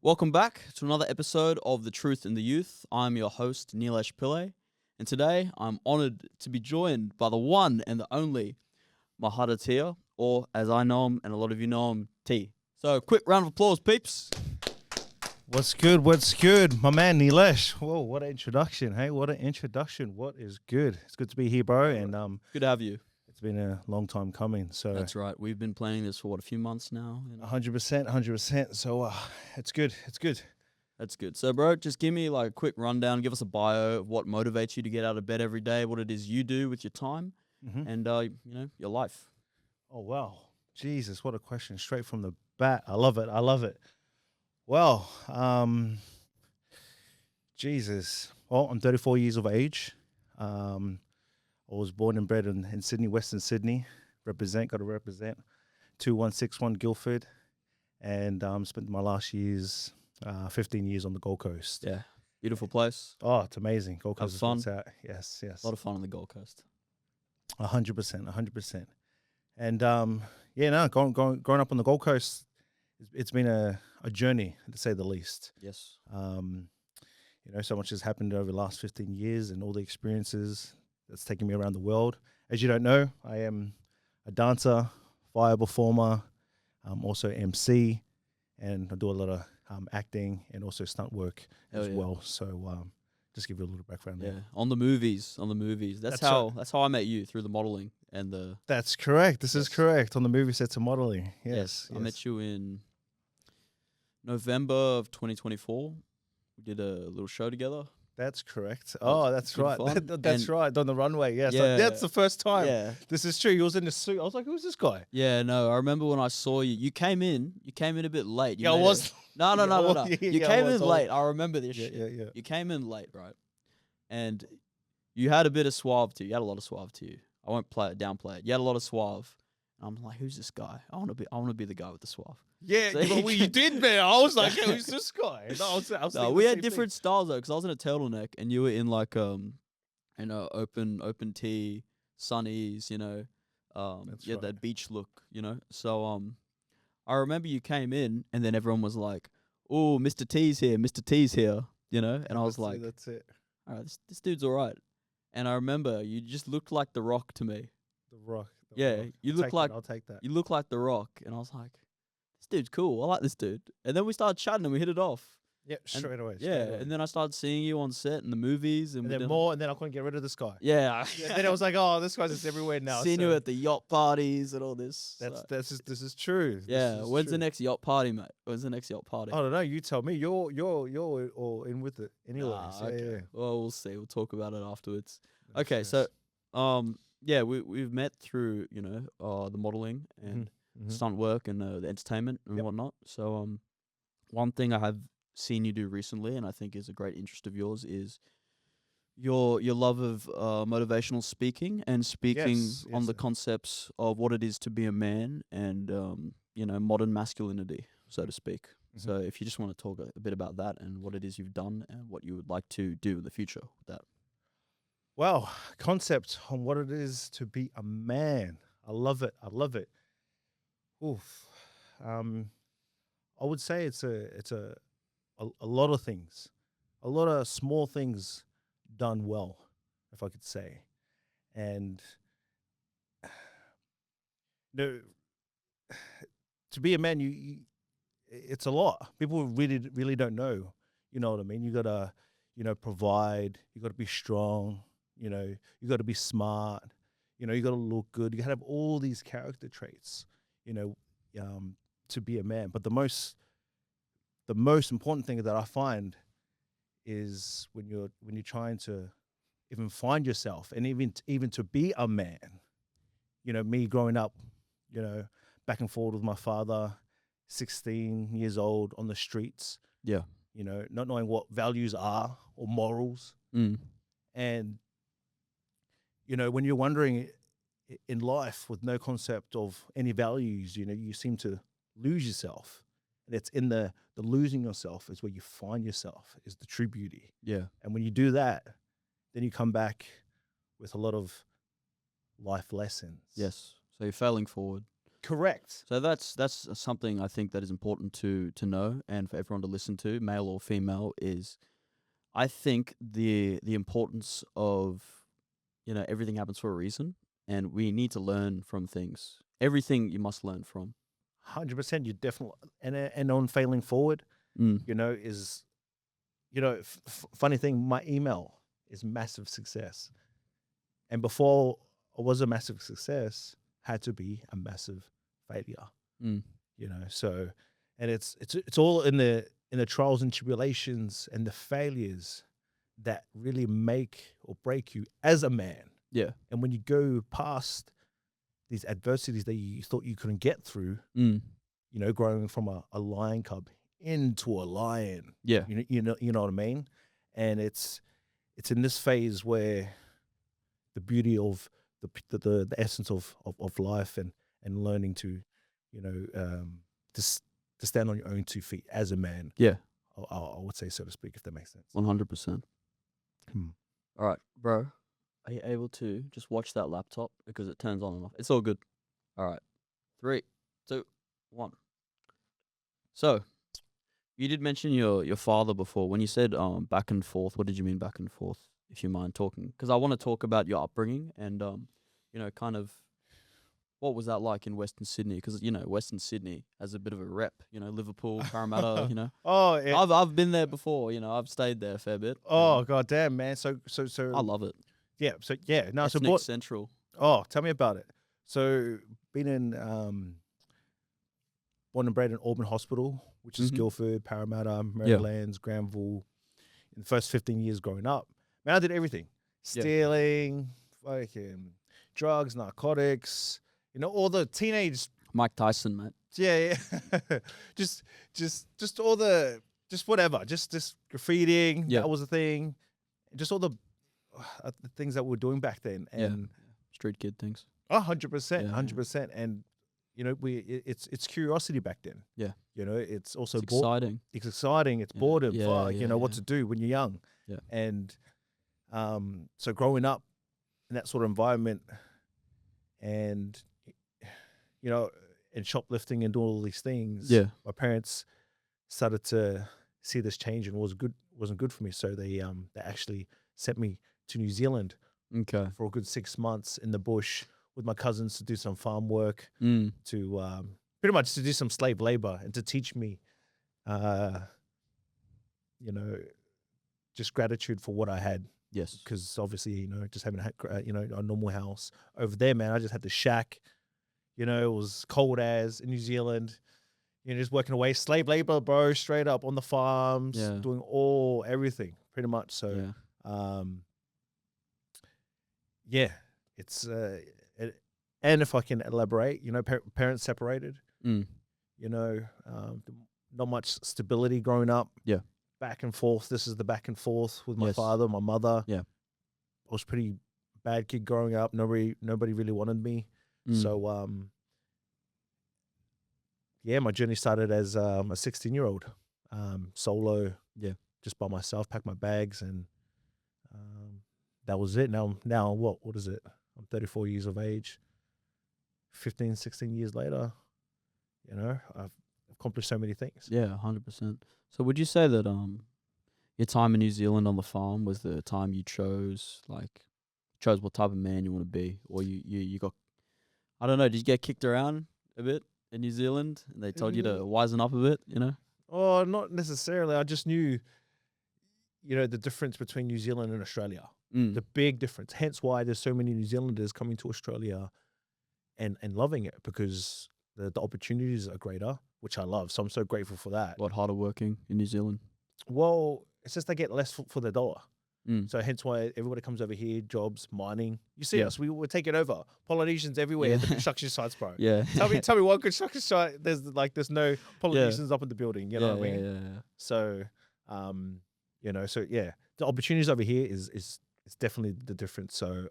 Welcome back to another episode of The Truth in the Youth. I'm your host, Neelesh Pillai, and today I'm honored to be joined by the one and the only Maharatia, or as I know him and a lot of you know him, T. So, quick round of applause, peeps. What's good? What's good? My man Neelesh. Whoa, what an introduction. Hey, what an introduction. What is good? It's good to be here, bro. And Good to have you. it's been a long time coming. So That's right. We've been planning this for, a few months now? 100%, 100%. So it's good. It's good. That's good. So, bro, just give me like a quick rundown. Give us a bio of what motivates you to get out of bed every day, what it is you do with your time, and, your life. Oh, wow. Jesus, what a question. Straight from the bat. I love it. I love it. Well, Jesus. Well, I'm 34 years of age. I was born and bred in Sydney, Western Sydney. Got to represent. 2161 Guildford. And spent my last 15 years on the Gold Coast. Yeah. Beautiful place. Oh, it's amazing. Gold Have Coast is fun. what's out. Yes. A lot of fun on the Gold Coast. 100%. And growing up on the Gold Coast, it's been a journey, to say the least. Yes. So much has happened over the last 15 years and all the experiences that's taken me around the world. As you don't know, I am a dancer, fire performer, also MC, and I do a lot of acting and also stunt work as well. So just give you a little background there. Yeah, on the movies. That's how I met you, through the modeling and the. That's correct. This is correct. On the movie sets of modeling. Yes. I met you in November of 2024. We did a little show together. That's correct. was That's good right. fun. That's And- right. On the runway. Yes. Yeah. That's the first time. Yeah. This is true. He was in the suit. I was like, who's this guy? Yeah, no, I remember when I saw you. You came in a bit late. You Yeah, I made was. it- No. Yeah, You yeah, I came was. in late. I remember this shit. Yeah. You came in late, right? And you had a bit of suave to you. You had a lot of suave to you. I won't downplay it. You had a lot of suave. And I'm like, who's this guy? I want to be the guy with the suave. Yeah, So but you you did, man. I was like, who's this guy? No, I was No, thinking we the had same different styles though, because I was in a turtleneck and you were in like open tee, sunnies, That's you had right. that beach look, So I remember you came in and then everyone was like, "Oh, Mr. T's here, Mr. T's here," and I was like, That's it. "All right, this dude's all right." And I remember you just looked like The Rock to me. The Rock. Yeah, you look like I'll take that. you look like The Rock, and I was like, "This dude's cool. I like this dude." And then we started chatting and we hit it off. Yeah, straight away. Yeah, and then I started seeing you on set in the movies, and and we then did- more, and then I couldn't get rid of this guy. Yeah, Yeah, then I was like, oh, this guy's just everywhere now. Seen you so at the yacht parties and all this. this is true. Yeah. When's the next yacht party, mate? When's the next yacht party? I don't know. You tell me. You're all in with it anyway. So, okay. yeah. Well, we'll see. We'll talk about it afterwards. No Okay, stress. so we've met through the modeling and Mhm. stunt work and the entertainment and Yep. whatnot. So one thing I have seen you do recently, and I think is a great interest of yours, is your love of motivational speaking and speaking Yes, on yes, the sir. concepts of what it is to be a man and modern masculinity, so to speak. Mhm. So if you just want to talk a bit about that and what it is you've done and what you would like to do in the future with that. Well, concept on what it is to be a man. I love it. Oof. I would say it's a lot of things, a lot of small things done well, if I could say, and to be a man, it's a lot. People really don't know. You know what I mean? You gotta, provide. You gotta be strong. You got to be smart. You got to look good. You got to have all these character traits. To be a man. But the most important thing that I find is when you're trying to even find yourself and even to be a man. Me growing up, back and forth with my father, 16 years old on the streets. Yeah. Not knowing what values are or morals. Mm. And when you're wondering in life with no concept of any values, you seem to lose yourself. And it's in the losing yourself is where you find yourself, is the true beauty. Yeah. And when you do that, then you come back with a lot of life lessons. Yes. So you're failing forward. Correct. So that's something I think that is important to know and for everyone to listen to, male or female, is I think the importance of, you know, everything happens for a reason and we need to learn from things. Everything you must learn from. 100%. You definitely, and on failing forward, Mm. you know, is, you know, funny thing, my email is massive success. And before it was a massive success, had to be a massive failure, Mm. you know. So, and it's all in the trials and tribulations and the failures that really make or break you as a man. Yeah. And when you go past these adversities that you thought you couldn't get through, Mm. you know, growing from a lion cub into a lion, Yeah. you know what I mean? And it's in this phase where the beauty of the essence of life and learning to, you know, to stand on your own 2 feet as a man. Yeah. I would say, so to speak, if that makes sense. 100%. Hmm. All right, bro. Are you able to just watch that laptop because it turns on and off? It's all good. All right. 3, 2, 1. So, you did mention your father before. When you said back and forth, what did you mean back and forth? If you mind talking, because I want to talk about your upbringing and you know, kind of what was that like in Western Sydney? Because you know, Western Sydney has a bit of a rep. You know, Liverpool, Parramatta. You know, Oh, yeah. I've been there before. You know, I've stayed there a fair bit. Oh, god damn, man. So I love it. yeah. So yeah. No. So Ethnic Central. oh, tell me about it. So been in born and bred in Auburn Hospital, which is Mhm. Guildford, Parramatta, Marylands, Granville. In the first 15 years growing up, man, I did everything: Yeah. stealing, fucking drugs, narcotics. You know, all the teenage. Mike Tyson, mate. Yeah, yeah. just all the, just whatever, just graffitiing. Yeah. That was a thing. Just all the things that we were doing back then, and Street kid things. 100%, Yeah. 100%. And you know, it's curiosity back then. Yeah. You know, it's also It's exciting. It's exciting. It's Yeah. boredom. Yeah, Fuck, yeah, you know what yeah. to do when you're young. Yeah. And so growing up in that sort of environment, and you know, and shoplifting and doing all these things, Yeah. my parents started to see this change and wasn't good for me. So they actually sent me to New Zealand Okay. for a good 6 months in the bush with my cousins to do some farm work, Mm. to pretty much to do some slave labor and to teach me, you know, just gratitude for what I had. Yes. Because obviously, you know, just having you know, a normal house over there, man, I just had the shack. You know, it was cold as in New Zealand. You know, just working away, slave labor, bro, straight up on the farms, Yeah. doing everything, pretty much. So, Yeah. yeah, it's and if I can elaborate, you know, parents separated. Mm. You know, not much stability growing up. Yeah. Back and forth. This is the back and forth with my Yes. father, my mother. Yeah. I was pretty bad kid growing up. Nobody really wanted me. Mm. So yeah, my journey started as a 16-year-old, solo. Yeah. Just by myself, packed my bags, and that was it. Now what is it? I'm 34 years of age. 15, 16 years later, you know, I've accomplished so many things. Yeah, 100%. So would you say that your time in New Zealand on the farm was the time you chose what type of man you want to be, or you got, I don't know, did you get kicked around a bit in New Zealand and they told you to wisen up a bit, you know? Oh, not necessarily. I just knew, you know, the difference between New Zealand and Australia. Mm. The big difference. Hence why there's so many New Zealanders coming to Australia and loving it, because the opportunities are greater, which I love. So I'm so grateful for that. What, harder working in New Zealand? Well, it's just they get less for their dollar. Mm. So hence why everybody comes over here, jobs, mining. You see Yeah. us, we're taking over. Polynesians everywhere Yeah. at the construction sites, bro. Yeah. Tell me one construction site there's no Polynesians up in the building. You know what I mean? Yeah. So, you know, so yeah, the opportunities over here is definitely the difference. So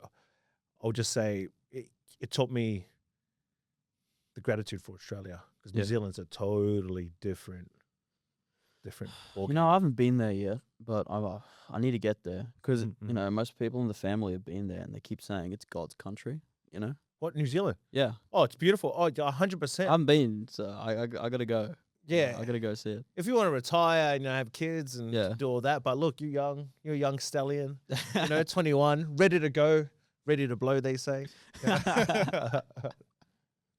I'll just say it taught me the gratitude for Australia, because New Yeah. Zealand's a totally different You know, I haven't been there yet, but I need to get there because Mhm. you know most people in the family have been there and they keep saying it's God's country. You know, What, New Zealand? Yeah, Oh, it's beautiful. Oh, I 100%. haven't been, so I gotta go. Yeah. I gotta go see it. If you want to retire and have kids and Yeah. do all that, but look, you're young. You're a young stallion. 21, ready to go, ready to blow, they say.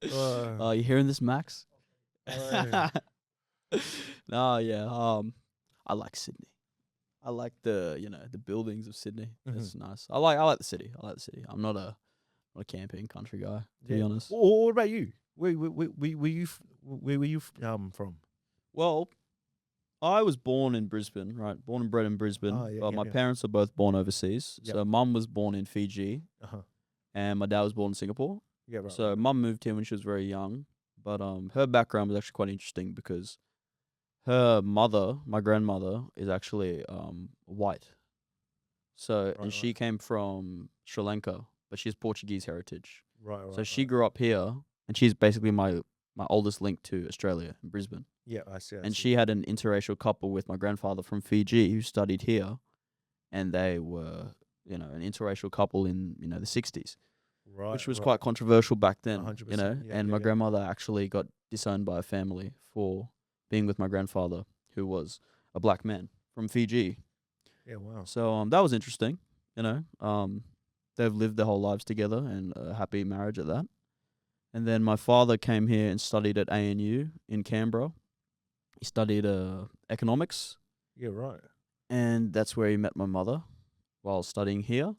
You hearing this, Max? Oh. No, yeah. I like Sydney. I like the buildings of Sydney. It's nice. I like the city. I'm not a camping country guy, to be honest. What about you? Where were you from? Well, I was born in Brisbane, right? Born and bred in Brisbane. Oh, yeah, but yeah, my yeah. parents are both born overseas. Yep. So mum was born in Fiji, Uh-huh. and my dad was born in Singapore. Yeah, right. So mum moved here when she was very young. But her background was actually quite interesting because her mother, my grandmother, is actually white. So and she came from Sri Lanka, but she has Portuguese heritage. Right. So she grew up here, and she's basically my oldest link to Australia in Brisbane. Yeah, I see. And she had an interracial couple with my grandfather from Fiji who studied here, and they were, an interracial couple in, the 60s, which was quite controversial back then, 100%, yeah, and yeah, my yeah. grandmother actually got disowned by a family for being with my grandfather, who was a black man from Fiji. Yeah, wow. So that was interesting, they've lived their whole lives together and a happy marriage at that. And then my father came here and studied at ANU in Canberra. He studied economics, Yeah, right. and that's where he met my mother while studying here.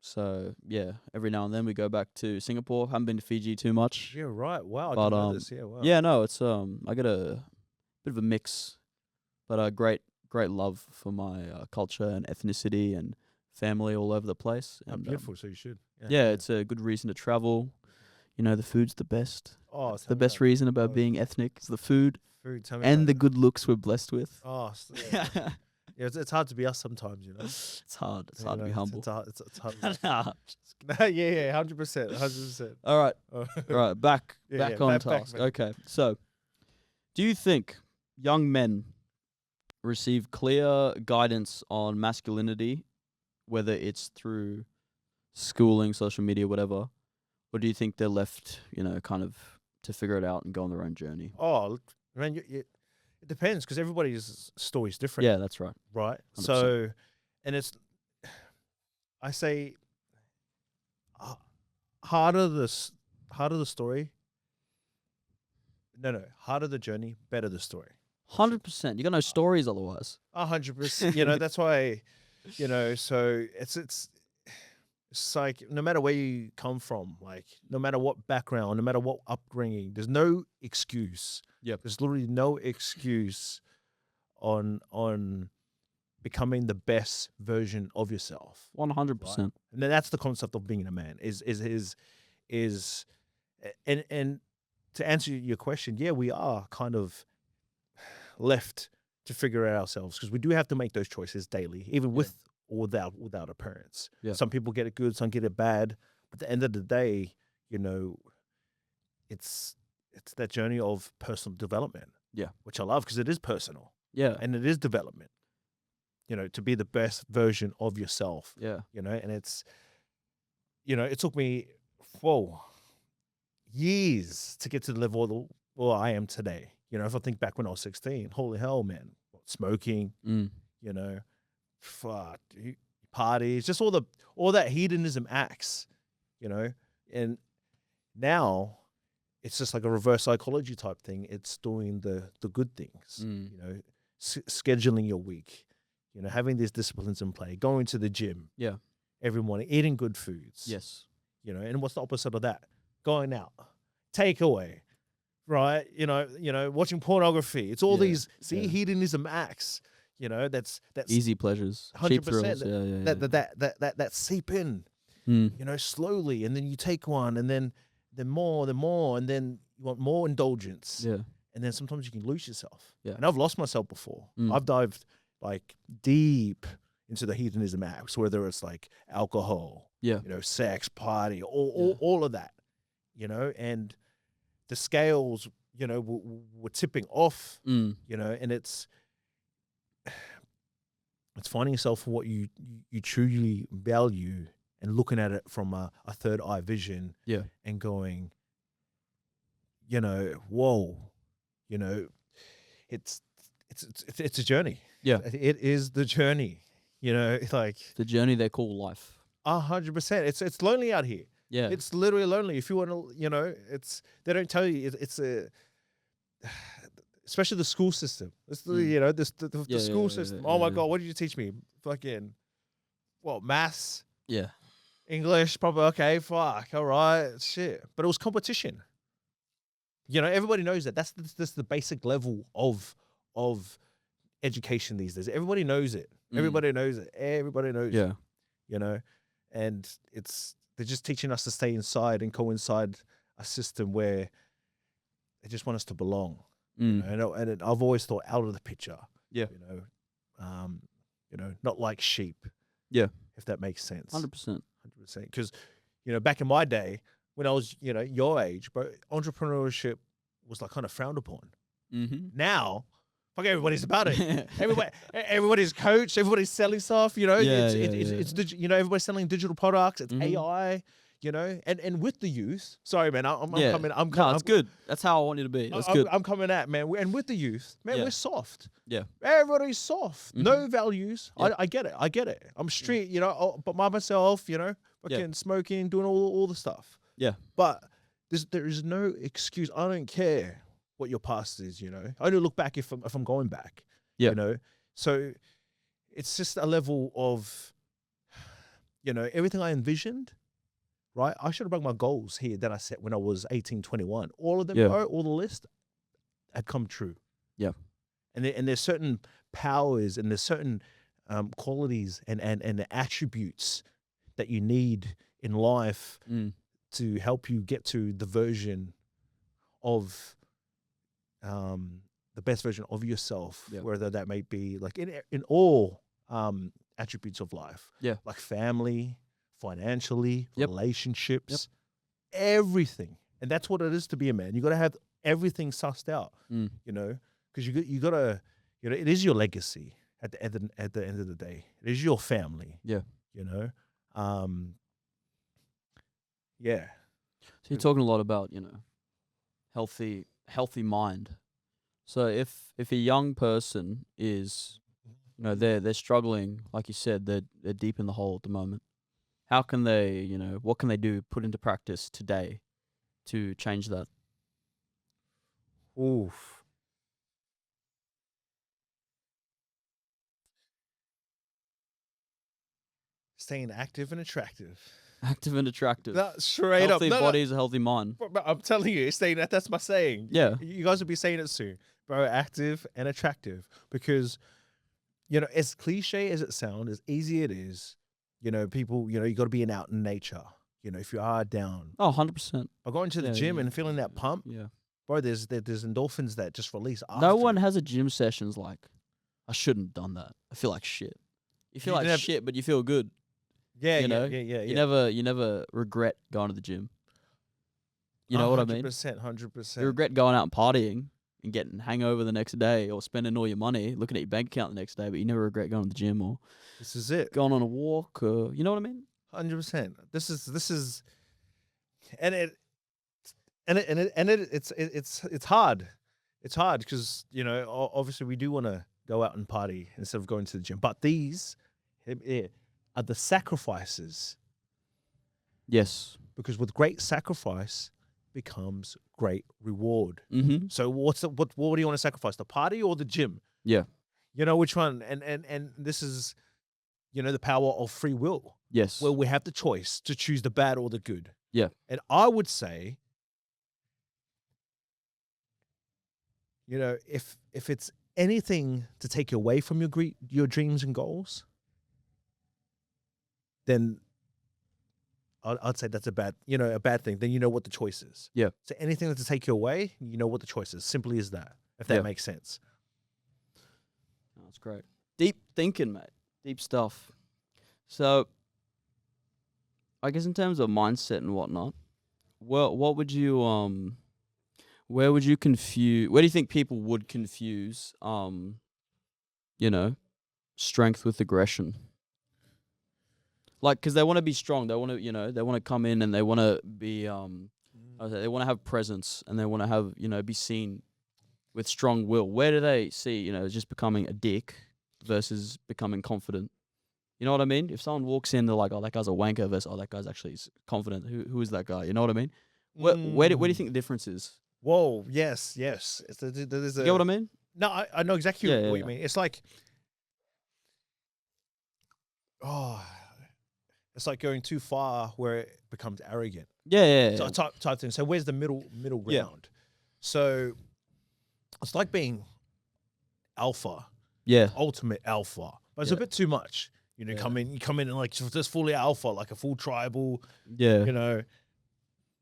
So yeah, every now and then we go back to Singapore. Haven't been to Fiji too much. Yeah, right. Wow. I But, didn't know this. Yeah, wow. Yeah, no, it's I get a bit of a mix, but a great love for my culture and ethnicity and family all over the place. Oh, And beautiful. So you should. yeah, it's a good reason to travel. The food's the best. Oh, That's the best reason about Oh. being ethnic is the food Food. Tell me and about the it. good looks we're blessed with. Oh, yeah. Yeah, it's hard to be us sometimes, It's hard. It's You hard to know, be humble. It's hard. It's hard. Nah. Yeah, 100%. 100%. All right. Oh. All right, back Yeah, on back, task. back. Okay, so do you think young men receive clear guidance on masculinity, whether it's through schooling, social media, whatever, or do you think they're left, kind of to figure it out and go on their own journey? Oh, man, it depends because everybody's story is different. Yeah, that's right. Right. 100%. So, and I say, harder the story. No, harder the journey, better the story. 100%. You got no stories otherwise. 100%. That's why, so it's like no matter where you come from, like no matter what background, no matter what upbringing, there's no excuse. Yep. There's literally no excuse on becoming the best version of yourself. 100%. And then that's the concept of being a man and to answer your question, yeah, we are kind of left to figure out ourselves because we do have to make those choices daily, even with or without our parents. Yeah. Some people get it good, some get it bad. But at the end of the day, it's that journey of personal development. Yeah. Which I love because it is personal. Yeah. And it is development. To be the best version of yourself. Yeah. And it's it took me years to get to the level where I am today. If I think back when I was 16, holy hell, man. Smoking, parties, just all that hedonism acts, and now it's just like a reverse psychology type thing. It's doing the good things, scheduling your week, having these disciplines in play, going to the gym, every morning, eating good foods, Yes. and what's the opposite of that? Going out, takeaway, right? Watching pornography. It's all these hedonism acts. That's Easy pleasures, cheap 100%. thrills. Yeah. That seep in, Mm. slowly, and then you take one, and then more, and then you want more indulgence, Yeah. and then sometimes you can lose yourself. Yeah. And I've lost myself before. Mm. I've dived like deep into the hedonism acts, whether it's like alcohol, Yeah. sex, party, all of that, and the scales, were tipping off, Mm. and it's finding yourself for what you truly value and looking at it from a third eye vision Yeah. and going, whoa, you know, it's it's a journey. Yeah. It is the journey. It's like The journey they call life. 100%. It's lonely out here. Yeah. It's literally lonely. If you want to, they don't tell you. It's especially the school system. It's the the school system. Oh my God, what did you teach me? Fucking maths, Yeah. English, probably okay. Fuck, all right, shit. But it was competition. Everybody knows that. That's the basic level of education these days. Everybody knows it. Everybody knows it. Everybody knows it. Yeah. And they're just teaching us to stay inside and coincide a system where they just want us to belong. And I've always thought out of the picture. Yeah. Not like sheep. Yeah. If that makes sense. 100%. 100%. Because, back in my day, when I was, your age, but entrepreneurship was like kind of frowned upon. Mm-hmm. Now, fuck, everybody's about it. Everybody's coached. Everybody's selling stuff. It's everybody's selling digital products. It's AI. And with the youth. Sorry, man. I'm coming. It's good. That's how I want you to be. That's good. I'm coming at, man. And with the youth, man, we're soft. Yeah. Everybody's soft. No values. I get it. I get it. I'm street. But by myself. Fucking smoking, doing all the stuff. Yeah. But there is no excuse. I don't care what your past is, I only look back if I'm going back. Yeah. So it's just a level of, everything I envisioned, right? I should have brought my goals here that I set when I was 18, 21. All of them, all the list had come true. Yeah. And there's certain powers and there's certain qualities and attributes that you need in life to help you get to the version of the best version of yourself, whether that may be like in all attributes of life, like family, financially, relationships, everything. And that's what it is to be a man. You got to have everything sussed out, because you got to, it is your legacy at the end of the day. It is your family. Yeah. Yeah. So you're talking a lot about, healthy mind. So if a young person is, they're struggling, like you said, they're deep in the hole at the moment. How can they, what can they do, put into practice today to change that? Oof. Staying active and attractive. Active and attractive. Straight healthy up. Healthy body is a healthy mind. I'm telling you, that's my saying. Yeah. You guys will be saying it soon. Bro, active and attractive. Because, as cliche as it sounds, as easy it is, people, you got to be out in nature. If you are down. Oh, 100%. By going to the gym and feeling that pump, yeah, bro, there's endorphins that just release after. No one has a gym sessions like, I shouldn't have done that. I feel like shit. You feel like shit, but you feel good. Yeah, yeah. You never regret going to the gym. You know what I mean? 100%. You regret going out and partying and getting hangover the next day, or spending all your money, looking at your bank account the next day, but you never regret going to the gym or this is it. Going on a walk, or you know what I mean? 100%. This is, and it's hard. It's hard because obviously we do want to go out and party instead of going to the gym, but these are the sacrifices. Yes. Because with great sacrifice becomes great reward. Mm-hmm. So what do you want to sacrifice? The party or the gym? Yeah. Which one? And this is, the power of free will. Yes. Where we have the choice to choose the bad or the good. Yeah. And I would say, if it's anything to take you away from your dreams and goals, then I'd say that's a bad thing. Then you know what the choice is. Yeah. So anything that's to take you away, you know what the choice is. Simply as that, if that makes sense. That's great. Deep thinking, mate. Deep stuff. So, I guess in terms of mindset and whatnot, what would you where would you confuse? Where do you think people would confuse strength with aggression? Like, because they want to be strong. They want to, they want to come in and they want to be, they want to have presence and they want to have, be seen with strong will. Where do they see, just becoming a dick versus becoming confident? You know what I mean? If someone walks in, they're like, oh, that guy's a wanker versus, oh, that guy's actually confident. Who is that guy? You know what I mean? Where do you think the difference is? Whoa, yes. There's You get what I mean? No, I know exactly Yeah, what yeah. you mean. It's like, it's like going too far where it becomes arrogant. Yeah. So type thing. So where's the middle ground? Yeah. So it's like being alpha, Yeah. ultimate alpha, but it's Yeah. a bit too much. You Yeah. come in and like just fully alpha, like a full tribal. Yeah.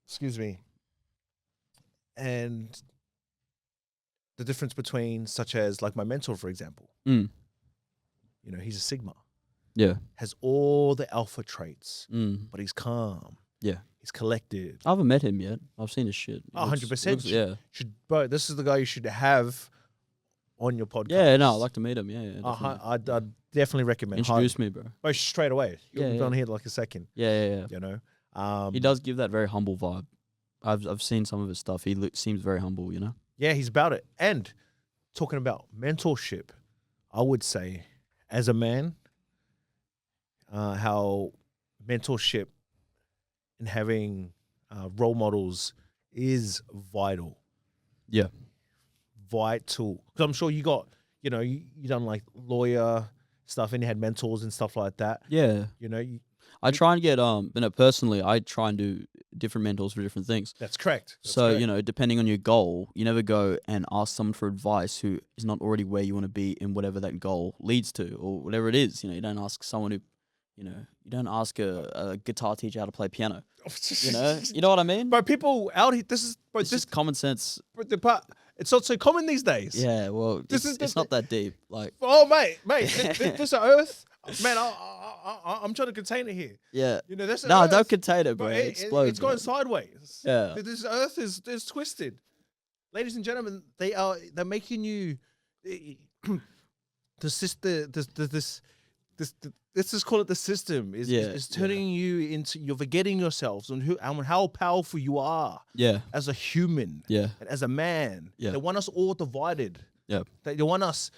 Excuse me. And the difference between, such as like my mentor, for example, Mm. he's a Sigma, Yeah. has all the alpha traits, Mm. but he's calm. Yeah. He's collected. I haven't met him yet. I've seen his shit. Oh, 100%. Yeah. Bro, this is the guy you should have on your podcast. Yeah, no, I'd like to meet him. Yeah, I'd definitely recommend. Introduce me, bro. Bro, straight away. You'll be on here like a second. Yeah. He does give that very humble vibe. I've seen some of his stuff. He seems very humble, Yeah, he's about it. And talking about mentorship, I would say, as a man, how mentorship and having role models is vital. Yeah. Vital. Because I'm sure you got, you done like lawyer stuff and you had mentors and stuff like that. Yeah. I try and get personally, I try and do different mentors for different things. That's correct. Depending on your goal, you never go and ask someone for advice who is not already where you want to be in whatever that goal leads to or whatever it is. You don't ask someone who, you don't ask a guitar teacher how to play piano. You know what I mean? But people out here, this is common sense. But the part, it's not so common these days. Yeah, well, it's not that deep. Like, oh mate, this Earth, man. I'm trying to contain it here. Yeah. This no, Earth, don't contain it, bro. It explodes. It's going sideways. Yeah. This Earth is twisted. Ladies and gentlemen, they're making you let's just call it the system is turning you into, you're forgetting yourselves on how powerful you are. Yeah. As a human. Yeah. And as a man. Yeah. They want us all divided. Yeah. They want us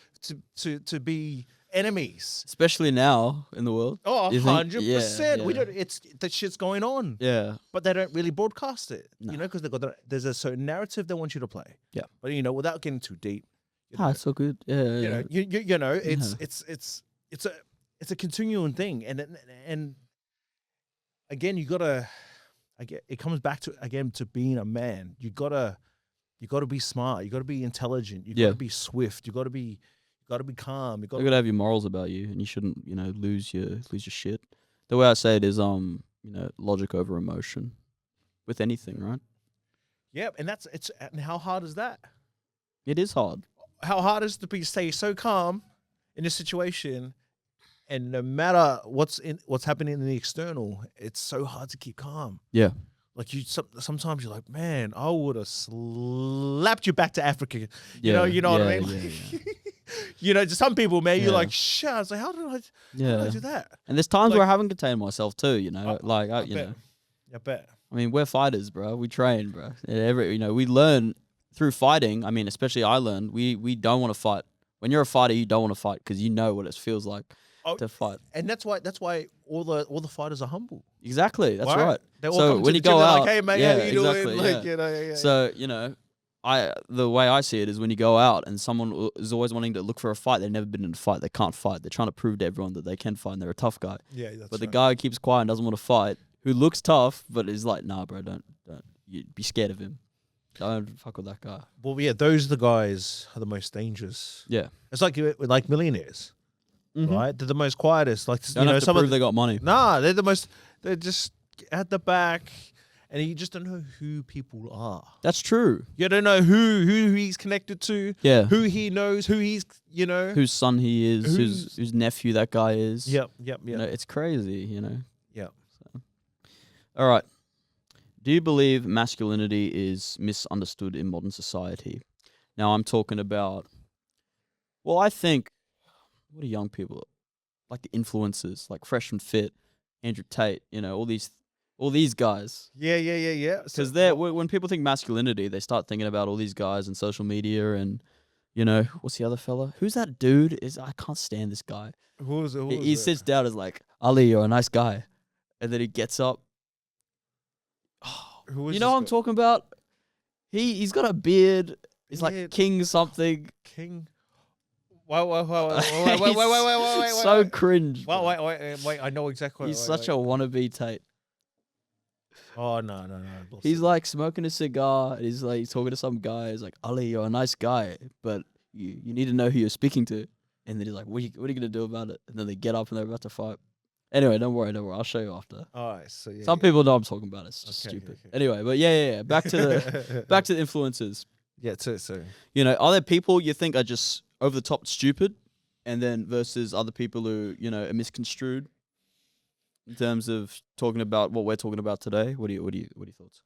to be enemies. Especially now in the world. Oh, 100%. Yeah. We don't. It's that shit's going on. Yeah. But they don't really broadcast it. No. Because there's a certain narrative they want you to play. Yeah. But without getting too deep. It's so good. Yeah. It's a continuing thing, and again, it comes back to being a man. You gotta be smart. You gotta be intelligent. You gotta be swift. You gotta be calm. You gotta have your morals about you, and you shouldn't, lose your shit. The way I say it is, logic over emotion, with anything, right? Yeah, and and how hard is that? It is hard. How hard is it to stay so calm in a situation? And no matter what's happening in the external, it's so hard to keep calm. Yeah. Like sometimes you're like, man, I would have slapped you back to Africa. You know what I mean? Yeah. To some people, man, you're like, shit. I was like, how did I do that? And there's times where I haven't contained myself too. I bet. I mean, we're fighters, bro. We train, bro. And we learn through fighting. I mean, especially I learned we don't want to fight. When you're a fighter, you don't want to fight because you know what it feels like. To fight, and that's why all the fighters are humble. Exactly, that's right. They all so come when to you the go gym, out, like, hey man, how you doing? Like, So the way I see it is when you go out and someone is always wanting to look for a fight, they've never been in a fight, they can't fight. They're trying to prove to everyone that they can fight and they're a tough guy. Yeah, that's But the guy who keeps quiet and doesn't want to fight, who looks tough but is like, nah, bro, don't you be scared of him. Don't fuck with that guy. Well, yeah, those are the guys are the most dangerous. Yeah, it's like millionaires. Mm-hmm. Right, they're the most quietest. Like don't have to prove they got money. Nah, they're just at the back, and you just don't know who people are. That's true. You don't know who he's connected to. Yeah, who he knows, who he's whose son he is, whose nephew that guy is. Yep. It's crazy. Yep. So. All right. Do you believe masculinity is misunderstood in modern society? Now I'm talking about. Well, I think. What are young people like? The influencers, like Fresh and Fit. Andrew Tate, you know, all these guys. Yeah. Because when people think masculinity, they start thinking about all these guys and social media and, you know, what's the other fella? Who's that dude? I can't stand this guy. Who was it? He sits down as like, Ali, you're a nice guy. And then he gets up. Who is You know what I'm talking about? He's got a beard. He's Yeah. like King something. King. Wait. So cringe. Wait. I know exactly. He's such a wannabe Tate. Oh no. He's like smoking a cigar. And he's like talking to some guy. He's like, Ali, you're a nice guy, but you need to know who you're speaking to. And then he's like, what are you gonna do about it? And then they get up and they're about to fight. Anyway, don't worry. I'll show you after. All right. So yeah. Some people know I'm talking about. It's just Okay, stupid. okay. Anyway, but yeah. Back to the back to the influencers. Yeah. So. You know, are there people you think are just over the top stupid, and then versus other people who, you know, are misconstrued in terms of talking about what we're talking about today? What are your thoughts?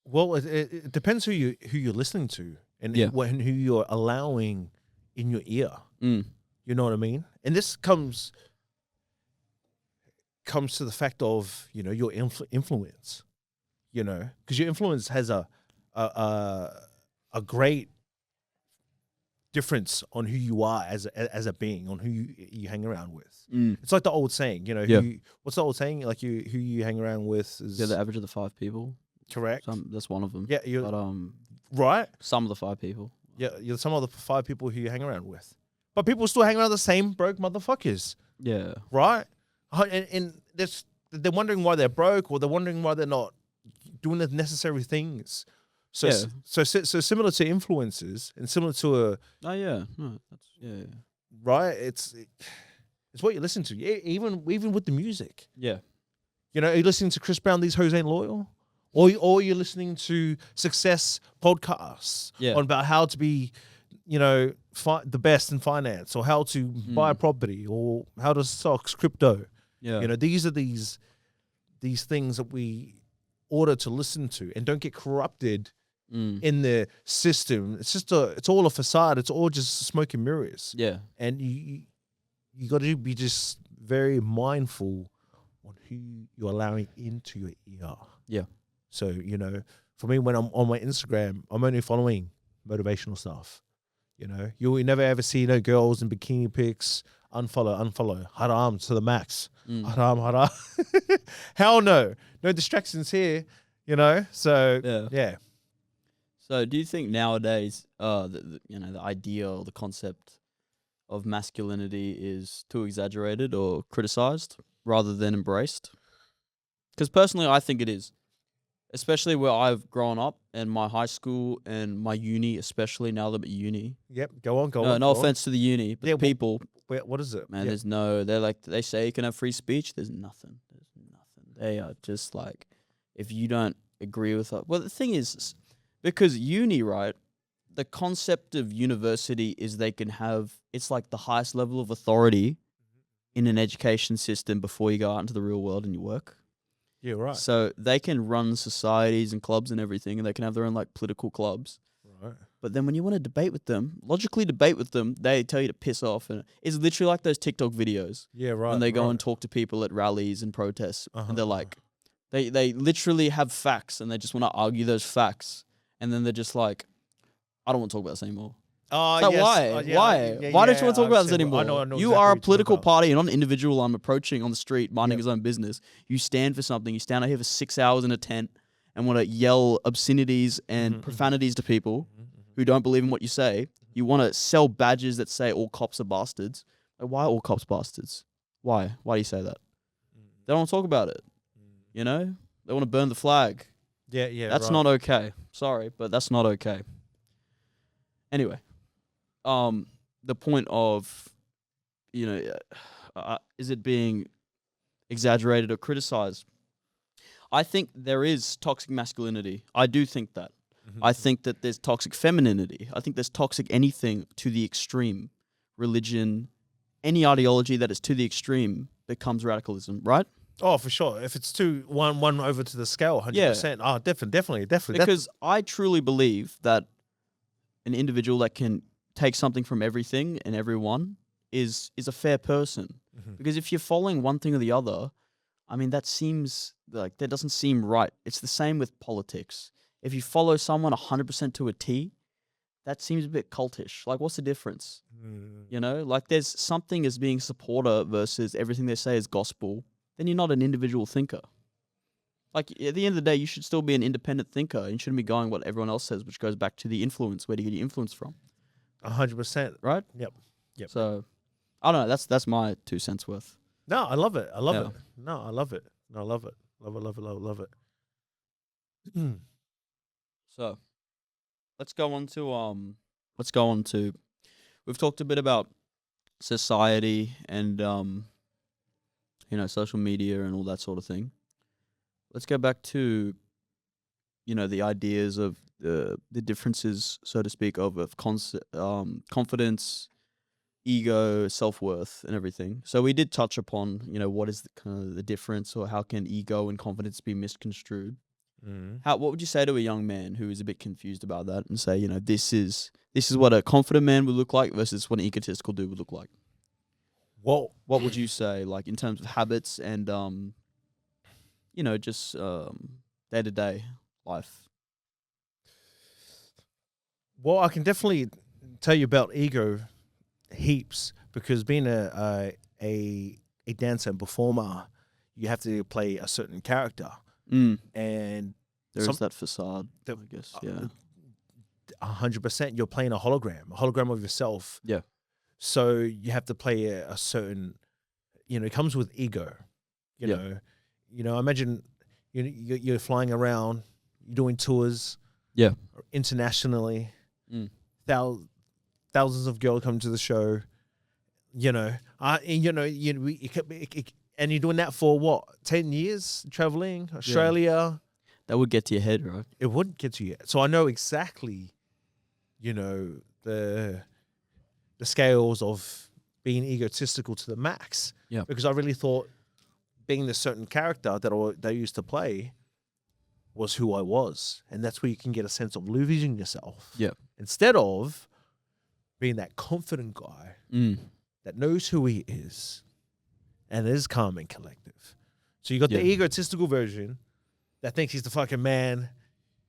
Well, it depends who you're listening to and Yeah. who you're allowing in your ear. Mm. You know what I mean? And this comes to the fact of, you know, your influence. You know, because your influence has a great difference on who you are as a being, on who you hang around with. Mm. It's like the old saying, you know. Yeah. What's the old saying? Like who you hang around with is Yeah, the average of the 5 people. correct. That's one of them. Yeah, But right. some of the 5 people. Yeah, you're some of the 5 people who you hang around with, but people still hang around the same broke motherfuckers, Yeah. right? And they're wondering why they're broke, or they're wondering why they're not doing the necessary things. So Yeah. so similar to influencers and similar to Oh yeah. No, that's yeah. right. It's what you listen to. Even with the music. Yeah. You know, are you listening to Chris Brown, These Hoes Ain't Loyal? Or you're listening to success podcasts on about how to be, you know, the best in finance, or how to buy a property, or how to stocks, crypto. Yeah. You know, these are these things that we order to listen to, and don't get corrupted in the system. It's just it's all a facade. It's all just smoke and mirrors. Yeah. And you got to be just very mindful on who you're allowing into your ear. Yeah. So, you know, for me, when I'm on my Instagram, I'm only following motivational stuff. You know, you will never ever see no girls in bikini pics. Unfollow. Haram to the max. Haram. Hell no. No distractions here, you know? So, yeah. So do you think nowadays, you know, the idea or the concept of masculinity is too exaggerated or criticized rather than embraced? Because personally, I think it is. Especially where I've grown up, and my high school and my uni, especially now that I'm at uni. Yep, go on. No offense to the uni, but people. What is it? Man, they say you can have free speech. There's nothing. They are just like, if you don't agree with it. Well, the thing is, because uni, right, the concept of university is it's like the highest level of authority in an education system before you go out into the real world and you work. Yeah, right. So they can run societies and clubs and everything, and they can have their own like political clubs. Right. But then when you want to logically debate with them, they tell you to piss off. And it's literally like those TikTok videos. Yeah, right. When they go and talk to people at rallies and protests, and they're like, they literally have facts, and they just want to argue those facts. And then they're just like, I don't want to talk about this anymore. Oh, like, yes. why? Why don't you want to talk about this anymore? I know you exactly are a what you're political talking party. You're not an individual I'm approaching on the street, minding his own business. You stand for something. You stand out here for 6 hours in a tent and want to yell obscenities and profanities to people who don't believe in what you say. You want to sell badges that say all cops are bastards. Like, why are all cops bastards? Why? Why do you say that? They don't want to talk about it. You know? They want to burn the flag. Yeah. That's not okay. Sorry, but that's not okay. Anyway. The point of, you know, is it being exaggerated or criticized? I think there is toxic masculinity. I do think that. I think that there's toxic femininity. I think there's toxic anything to the extreme. Religion, any ideology that is to the extreme becomes radicalism, right? Oh, for sure. If it's one over to the scale, 100%. Oh, definitely. Because I truly believe that an individual that can take something from everything and everyone is a fair person. Mhm. Because if you're following one thing or the other, I mean, that doesn't seem right. It's the same with politics. If you follow someone 100% to a T, that seems a bit cultish. Like, what's the difference? Mm. You know, like there's something as being supporter versus everything they say is gospel. Then you're not an individual thinker. Like, at the end of the day, you should still be an independent thinker and you shouldn't be going what everyone else says, which goes back to the influence. Where do you get your influence from? 100%. Right? Yep. Yep. So, I don't know. That's my 2 cents worth. No, I love it. I love Yeah. it. No, I love it. No, I love it. Love it. Love it. Love it. Love it. Mm. So, let's go on to we've talked a bit about society and social media and all that sort of thing. Let's go back to the ideas of the differences, so to speak, of confidence, ego, self-worth, and everything. So we did touch upon what is the kind of the difference, or how can ego and confidence be misconstrued. Mm. What would you say to a young man who is a bit confused about that, and say, this is what a confident man would look like versus what an egotistical dude would look like? Well, What would you say, like, in terms of habits and just day-to-day life? well, I can definitely tell you about ego heaps, because being a dancer and performer, you have to play a certain character, and There is that facade, the- I guess. Yeah. 100% you're playing a hologram of yourself. Yeah. So you have to play a certain, it comes with ego. Yeah. Imagine you're flying around, you're doing tours. Yeah. Internationally. Mm. Thousands of girls come to the show. And you're doing that for what, 10 years traveling Australia. That would get to your head, right? It wouldn't get to you. So I know exactly, the scales of being egotistical to the max. Yeah. Because I really thought being the certain character that I used to play was who I was. And that's where you can get a sense of losing yourself. Yeah. Instead of being that confident guy Mm. that knows who he is and is calm and collective. So you got the Yeah. egotistical version that thinks he's the fucking man.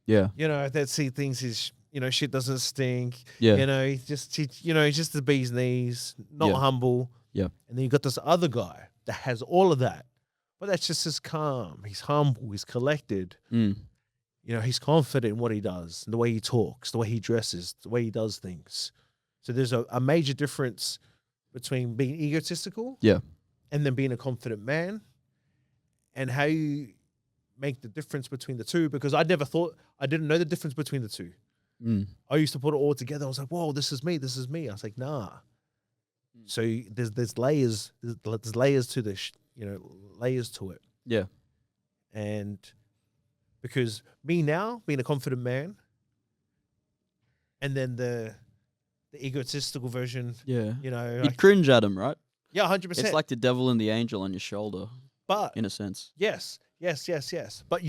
Yeah. That he thinks his, shit doesn't stink. Yeah. He's just the bee's knees, not Yeah. humble. Yeah. And then you got this other guy that has all of that, but that's just as calm. He's humble. He's collected. Mm. He's confident in what he does, the way he talks, the way he dresses, the way he does things. So there's a major difference between being egotistical, Yeah. and then being a confident man, and how you make the difference between the two. Because I didn't know the difference between the two. Mm. I used to put it all together. I was like, whoa, this is me. This is me. I was like, nah. So there's layers. There's layers to this. Layers to it. Yeah. And because me now being a confident man, and then the egotistical version, Yeah. I- You'd cringe at him, right? yeah, 100%. It's like the devil and the angel on your shoulder, but in a sense. yes. But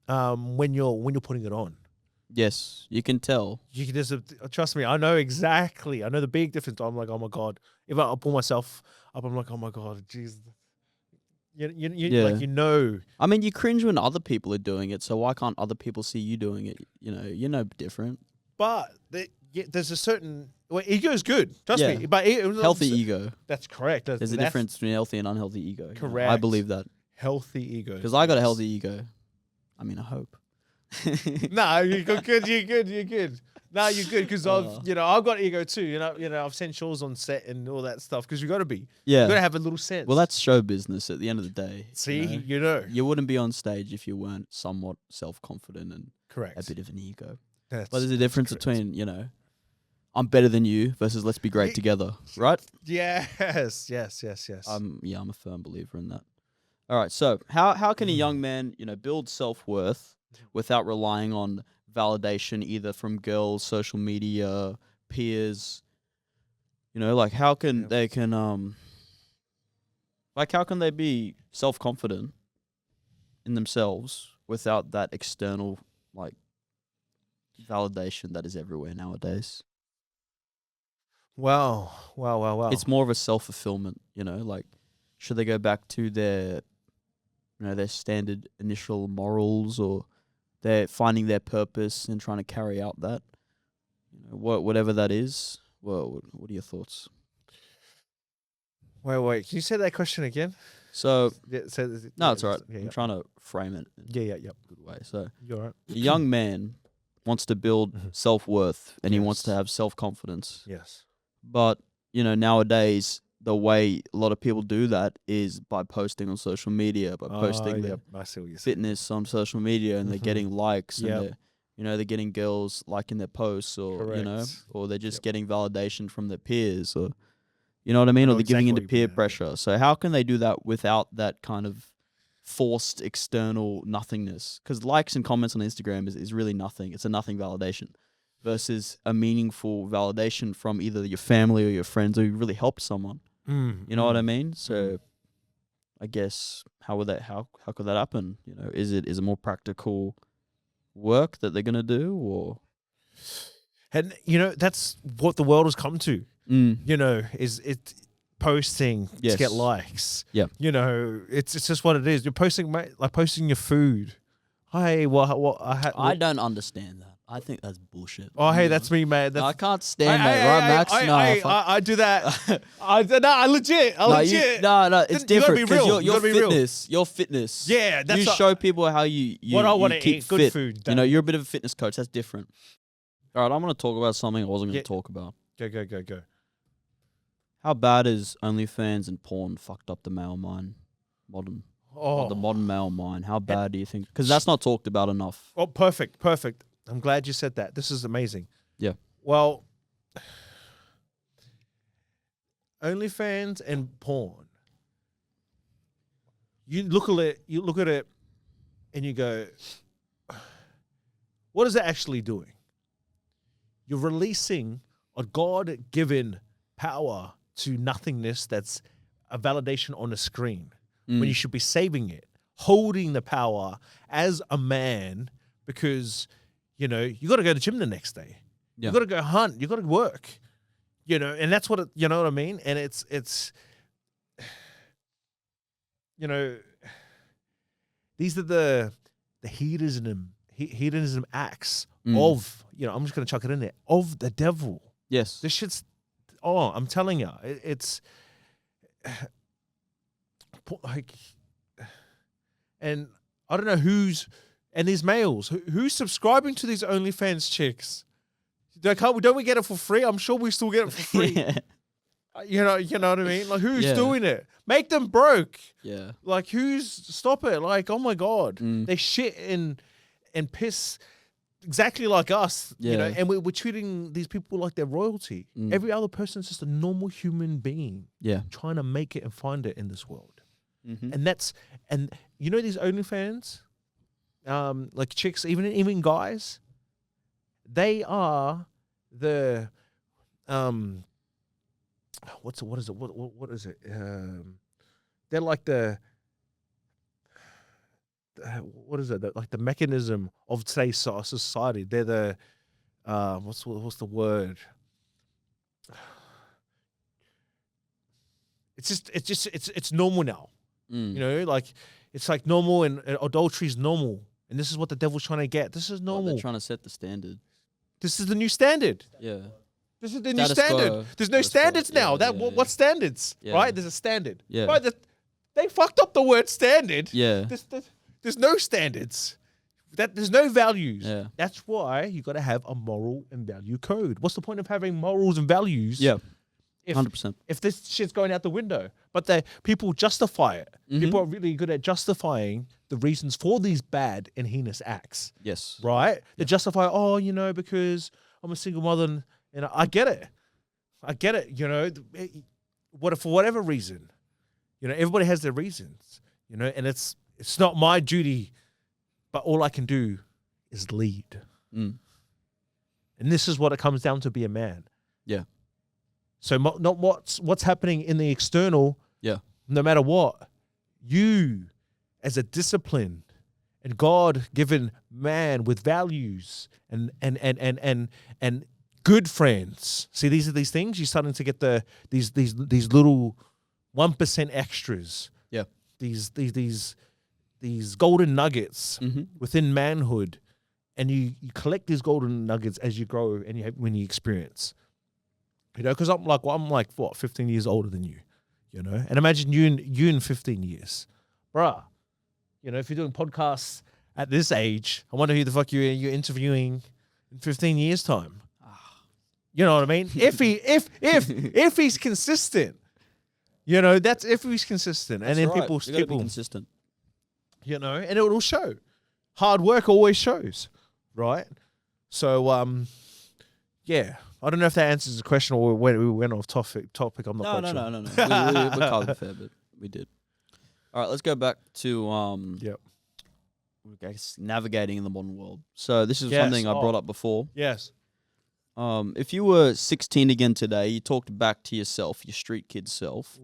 when you're putting it on, Yes, you can tell. you can just trust me. I know exactly. I know the big difference. I'm like, oh my god. If I pull myself up, I'm like, oh my god, jeez. Yeah. I mean, you cringe when other people are doing it, so why can't other people see you doing it? You're no different. But there's a certain ego is good. Trust Yeah. me. But Healthy ego. That's correct. There's a difference between healthy and unhealthy ego. Correct. I believe that. Healthy ego. Because I got a healthy ego. I mean, I hope. Nah, you're good. You're good. Nah, you're good because I've got ego too. I've sent shows on set and all that stuff because you got to be. Yeah. You got to have a little sense. Well, that's show business at the end of the day. See, You wouldn't be on stage if you weren't somewhat self-confident and correct. a bit of an ego. That's, But there's a difference between, I'm better than you versus let's be great together, right? yes. I'm a firm believer in that. All right, so how can a young man, build self-worth without relying on validation either from girls, social media, peers? How can they be self-confident in themselves without that external validation that is everywhere nowadays? Wow. It's more of a self-fulfillment, like should they go back to their their standard initial morals, or they're finding their purpose and trying to carry out that, whatever that is. Well, what are your thoughts? Wait. Can you say that question again? So Yeah, no, it's all right. Yeah, I'm trying to frame it in yeah. a good way. So You're right. a young man wants to build self-worth, and he wants to Yes. have self-confidence. Yes. But, nowadays, the way a lot of people do that is by posting on social media, by posting their I see what you're saying. fitness on social media, and they're getting likes, Yep. and they're getting girls liking their posts, or, Correct. or they're just Yep. getting validation from their peers, or, you know what I mean? I Or know they're giving exactly into what you peer mean, yeah. pressure. So how can they do that without that kind of forced external nothingness? Because likes and comments on Instagram is really nothing. It's a nothing validation versus a meaningful validation from either your family or your friends, or you really helped someone. You know what I mean? So I guess how could that happen? Is it more practical work that they're gonna do, or And that's what the world has come to. Is it posting to get Yes. likes? Yeah. It's just what it is. You're posting, mate, like posting your food. Hey, I don't understand that. I think that's bullshit. Oh, hey, that's me, man. No, I That's, can't stand that, right, Max? I do that. I legit. No, legit. no, it's Then you gotta different be real. because You gotta be real. your fitness. Yeah, that's you what- show people how you What I you wanna keep eat, good fit. food, You know, done. you're a bit of a fitness coach. That's different. All right, I'm gonna talk about something I wasn't gonna Yeah. talk about. Go. How bad is OnlyFans and porn fucked up the male mind, the modern male mind? How bad do you think? Because that's not talked about enough. Oh, perfect. I'm glad you said that. This is amazing. Yeah. Well, OnlyFans and porn. You look at it, and you go, what is it actually doing? You're releasing a God-given power to nothingness that's a validation on a screen when you should be saving it, holding the power as a man, because you got to go to the gym the next day. Yeah. You got to go hunt. You got to work. And that's what you know what I mean. And it's these are the hedonism acts of I'm just gonna chuck it in there, of the devil. Yes. This shit's I'm telling you, it's like, and I don't know these males who's subscribing to these OnlyFans chicks. Don't we get it for free? I'm sure we still get it for free. You know what I mean? Like, who's doing it? Make them broke. Yeah. Like, stop it? Like, oh my God, they shit and piss exactly like us. Yeah. And we're treating these people like they're royalty. Every other person's just a normal human being. Yeah. Trying to make it and find it in this world. Mm-hmm. And these OnlyFans, like chicks, even guys, they are the what is it? They're like the what is it? Like the mechanism of today's society. They're the what's the word? It's normal now. Like it's like normal, and adultery is normal, and this is what the devil's trying to get. This is normal. They're trying to set the standard. This is the new standard. Yeah. This is the new Status standard. quo. There's no Status quo. standards now. Yeah, What standards? Yeah. Right? There's a standard. Yeah. Right? They fucked up the word standard. Yeah. There's no standards. There's no values. Yeah. That's why you got to have a moral and value code. What's the point of having morals and values? Yeah. If 100%. if this shit's going out the window, but people justify it. People are really good at justifying the reasons for these bad and heinous acts. Yes. Right? They justify, because I'm a single mother, and I get it. For whatever reason, everybody has their reasons, and it's not my duty, but all I can do is lead. And this is what it comes down to, be a man. Yeah. So not what's happening in the external. Yeah. No matter what, you as a disciplined and God-given man with values and good friends. See, these are these things you're starting to get these little 1% extras. Yeah. These golden nuggets within manhood, and you collect these golden nuggets as you grow and when you experience. Because I'm like what 15 years older than you, and imagine you in 15 years, bruh. If you're doing podcasts at this age, I wonder who the fuck you're interviewing in 15 years time. You know what I mean? if he's consistent, that's if he's consistent, That's and then right. people You gotta be consistent. and it will show. Hard work always shows, right? So yeah. I don't know if that answers the question or we went off topic. I'm not quite sure. No. We covered a fair bit. We did. All right, let's go back to I guess navigating in the modern world. So this is something I brought up before. Yes. If you were 16 again today, you talked back to yourself, your street kid self.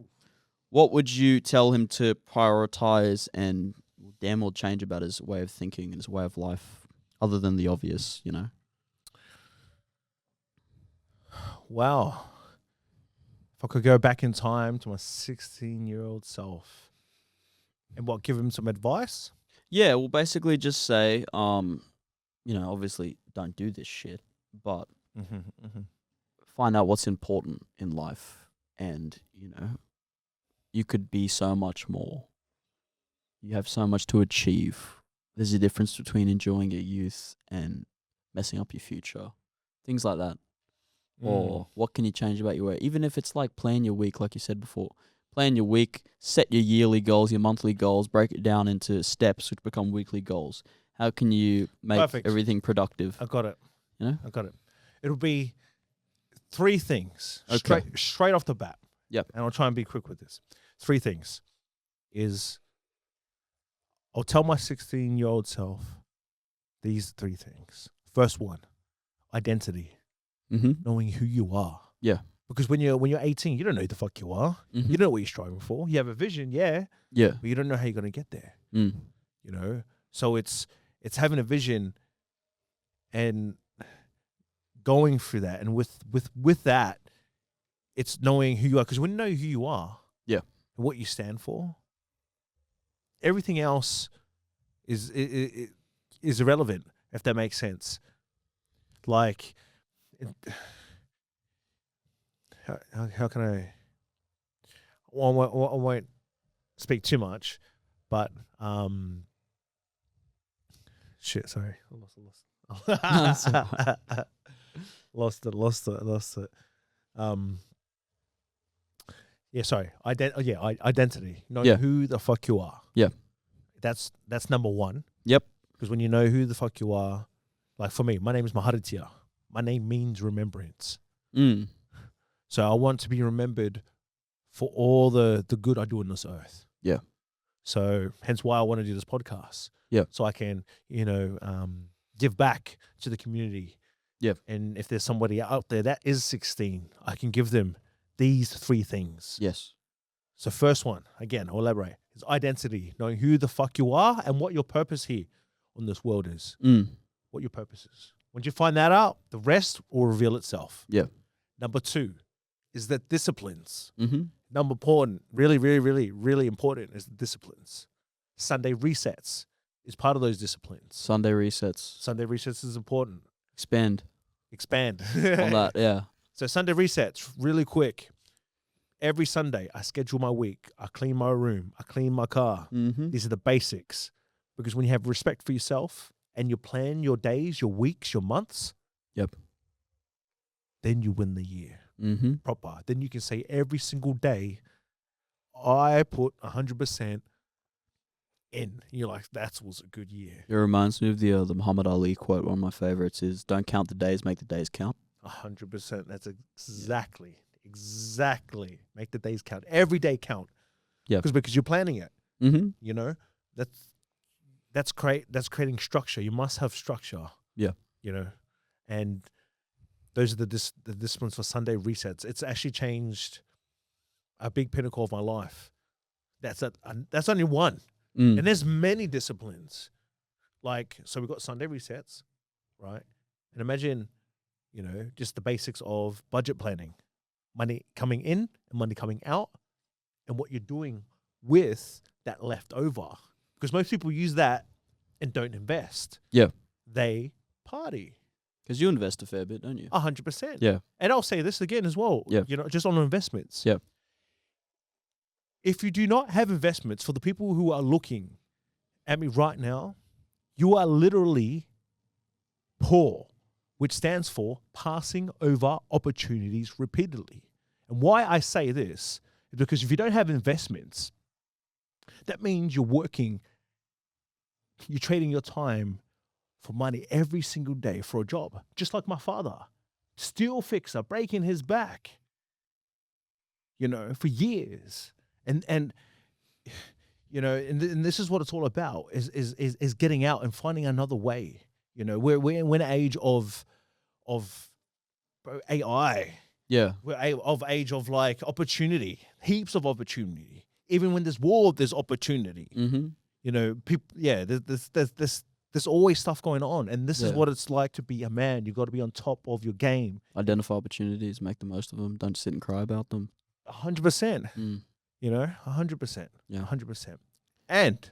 What would you tell him to prioritize and damn well change about his way of thinking and his way of life, other than the obvious, Wow. If I could go back in time to my 16-year-old self and give him some advice? Yeah, well, basically just say, obviously don't do this shit, but find out what's important in life, and, you could be so much more. You have so much to achieve. There's a difference between enjoying your youth and messing up your future. Things like that. Or what can you change about your way? Even if it's like plan your week, like you said before. Plan your week, set your yearly goals, your monthly goals, break it down into steps which become weekly goals. How can you make everything productive? I got it. I got it. It'll be 3 things straight off the bat. Yep. And I'll try and be quick with this. 3 things is I'll tell my 16-year-old self these 3 things. First one, identity. Knowing who you are. Yeah. Because when you're 18, you don't know who the fuck you are. You don't know what you're striving for. You have a vision, yeah. But you don't know how you're gonna get there. So it's having a vision and going through that, and with that, it's knowing who you are. Because when you know who you are, and what you stand for, everything else is irrelevant, if that makes sense. Like, how can I? Well, I won't speak too much, but shit. Sorry, I lost it. Yeah, sorry. Identity. Knowing who the fuck you are. Yeah, that's number 1. Yep. Because when you know who the fuck you are, like for me, my name is Maharatia. My name means remembrance. So I want to be remembered for all the good I do on this earth. Yeah. So hence why I want to do this podcast. Yeah. So I can, give back to the community. Yeah. And if there's somebody out there that is 16, I can give them these 3 things. Yes. So first one, again, I'll elaborate, is identity, knowing who the fuck you are and what your purpose here on this world is. What your purpose is. Once you find that out, the rest will reveal itself. Yeah. Number 2 is the disciplines. Number important, really, really, really, really important is the disciplines. Sunday resets is part of those disciplines. Sunday resets is important. Expand on that, yeah. So Sunday resets, really quick. Every Sunday, I schedule my week. I clean my room. I clean my car. These are the basics. Because when you have respect for yourself and you plan your days, your weeks, your months, then you win the year. Proper. Then you can say every single day, I put 100% in. You're like, that was a good year. It reminds me of the Muhammad Ali quote. One of my favorites is, "Don't count the days, make the days count." 100%. That's exactly. Make the days count. Every day count. Yeah. Because you're planning it. That's creating structure. You must have structure. Yeah. And those are the disciplines for Sunday resets. It's actually changed a big pinnacle of my life. That's only one. And there's many disciplines. So we've got Sunday resets, right? And imagine, just the basics of budget planning, money coming in and money coming out, and what you're doing with that left over. Because most people use that and don't invest. Yeah. They party. Because you invest a fair bit, don't you? 100%. Yeah. And I'll say this again as well. Yeah. Just on investments. Yeah. If you do not have investments, for the people who are looking at me right now, you are literally poor, which stands for passing over opportunities repeatedly. And why I say this is because if you don't have investments, that means you're trading your time for money every single day for a job. Just like my father, steel fixer, breaking his back, for years. And this is what it's all about, is getting out and finding another way. We're in an age of AI. Yeah. We're of age of like opportunity, heaps of opportunity. Even when there's war, there's opportunity. Mm-hmm. People. Yeah, there's always stuff going on, and this is Yeah. what it's like to be a man. You got to be on top of your game. Identify opportunities, make the most of them. Don't sit and cry about them. 100%. Mm. 100%. Yeah. 100%. And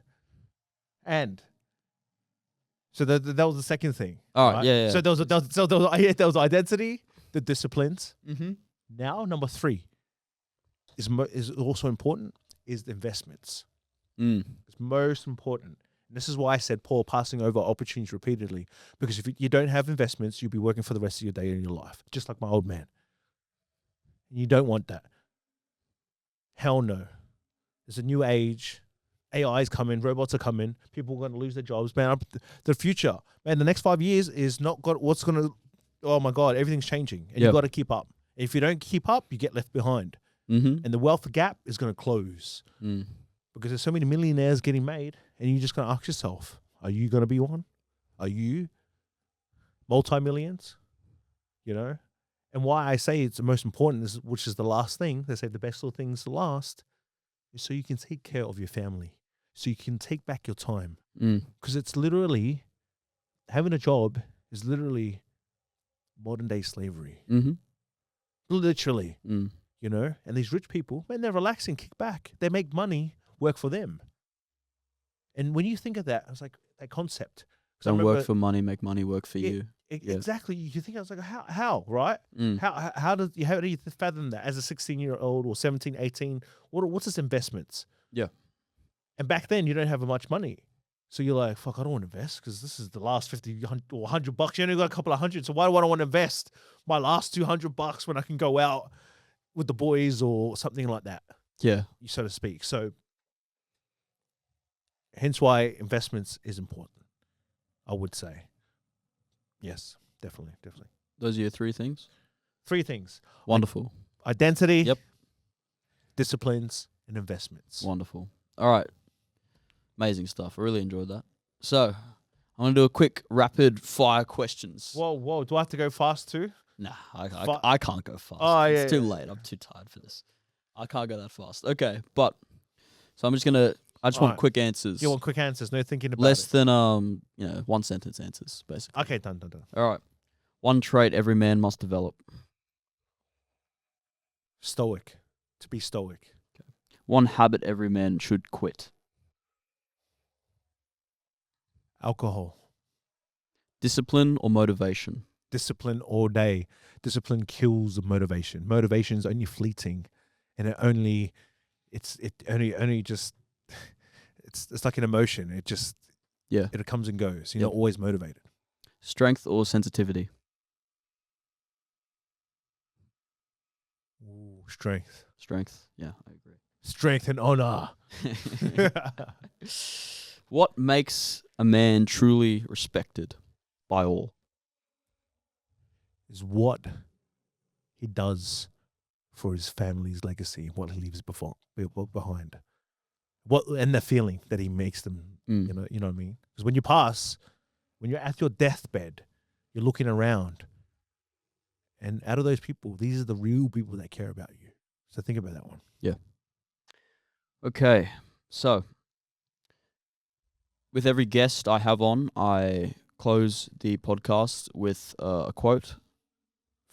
so that was the second thing. All right. Yeah. So there was identity, the disciplines. Mm-hmm. Now number 3 is also important, is the investments. It's most important. And this is why I said Paul passing over opportunities repeatedly, because if you don't have investments, you'll be working for the rest of your day in your life, just like my old man. And you don't want that. Hell no. There's a new age. AI is coming. Robots are coming. People are going to lose their jobs. Man, the future. Man, the next 5 years is not got what's going to... Oh, my God. Everything's changing. And you got to keep up. If you don't keep up, you get left behind. Mm-hmm. And the wealth gap is going to close. Because there's so many millionaires getting made. And you're just going to ask yourself, are you going to be one? Are you multi-millions? And why I say it's the most important, which is the last thing, they say the best little things to last, is so you can take care of your family, so you can take back your time. Because it's literally, having a job is literally modern day slavery. Mm-hmm. Literally, and these rich people, man, they're relaxing, kick back. They make money work for them. And when you think of that, it's like that concept. Don't work for money, make money work for you. Exactly. You think, I was like, how, right? How do you fathom that as a 16-year-old or 17, 18? What's this investments? Yeah. And back then, you don't have much money. So you're like, fuck, I don't want to invest because this is the last 50 or $100. You only got a couple of hundred. So why do I want to invest my last $200 when I can go out with the boys or something like that? Yeah. So to speak. So hence why investments is important, I would say. Yes, definitely. Those are your 3 things? 3 things. Wonderful. Identity. Yep. Disciplines and investments. Wonderful. All right. Amazing stuff. I really enjoyed that. So, I'm going to do a quick rapid fire questions. Whoa. Do I have to go fast too? Nah, I can't go fast. Oh, it's too late. I'm too tired for this. I can't go that fast. Okay, so I'm just going to... I just want quick answers. You want quick answers, no thinking about Less it. than 1 sentence answers, basically. Okay, done. All right. 1 trait every man must develop. Stoic. To be stoic. Okay. 1 habit every man should quit. Alcohol. Discipline or motivation? Discipline all day. Discipline kills motivation. Motivation is only fleeting, and it's like an emotion. It just it comes and goes. You're not always motivated. Strength or sensitivity? Ooh, strength. Strength. Yeah, I agree. Strength and honor. What makes a man truly respected by all? Is what he does for his family's legacy, what he leaves behind. And the feeling that he makes them, you know what I mean? Because when you pass, when you're at your deathbed, you're looking around, and out of those people, these are the real people that care about you. So think about that one. Yeah. Okay, so with every guest I have on, I close the podcast with a quote.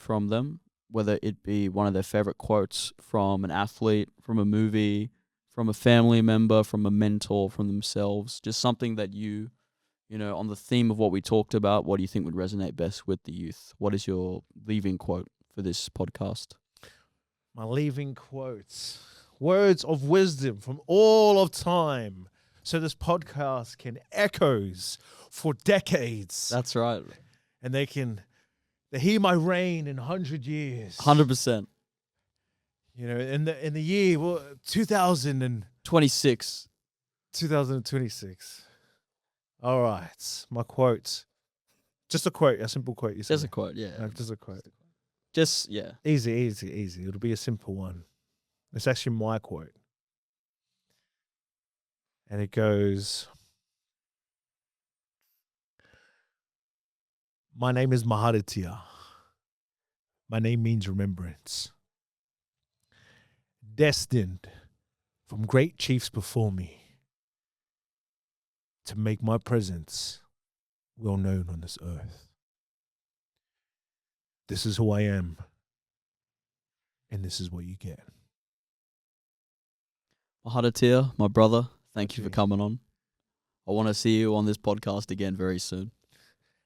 from them, whether it be one of their favorite quotes from an athlete, from a movie, from a family member, from a mentor, from themselves, just something that on the theme of what we talked about, what do you think would resonate best with the youth? What is your leaving quote for this podcast? My leaving quotes. Words of wisdom from all of time. So this podcast can echoes for decades. That's right. And they hear my reign in 100 years. 100%. In the year 26. 2026. All right. My quote. Just a quote, a simple quote. You said. Just a quote, yeah. No, just a quote. Just, yeah. Easy. It'll be a simple one. It's actually my quote. And it goes, my name is Maharatia. My name means remembrance. Destined from great chiefs before me to make my presence well known on this earth. This is who I am, and this is what you get. Maharatia, my brother, thank you for Gee. coming on. I want to see you on this podcast again very soon.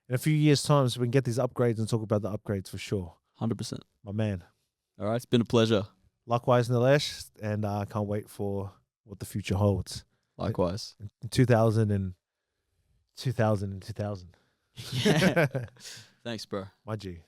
In a few years' time, so we can get these upgrades and talk about the upgrades for sure. 100%. My man. All right, it's been a pleasure. Likewise, Neelesh, and I can't wait for what the future holds. Likewise. In 2000 and 2000. Yeah. Thanks, bro. My G.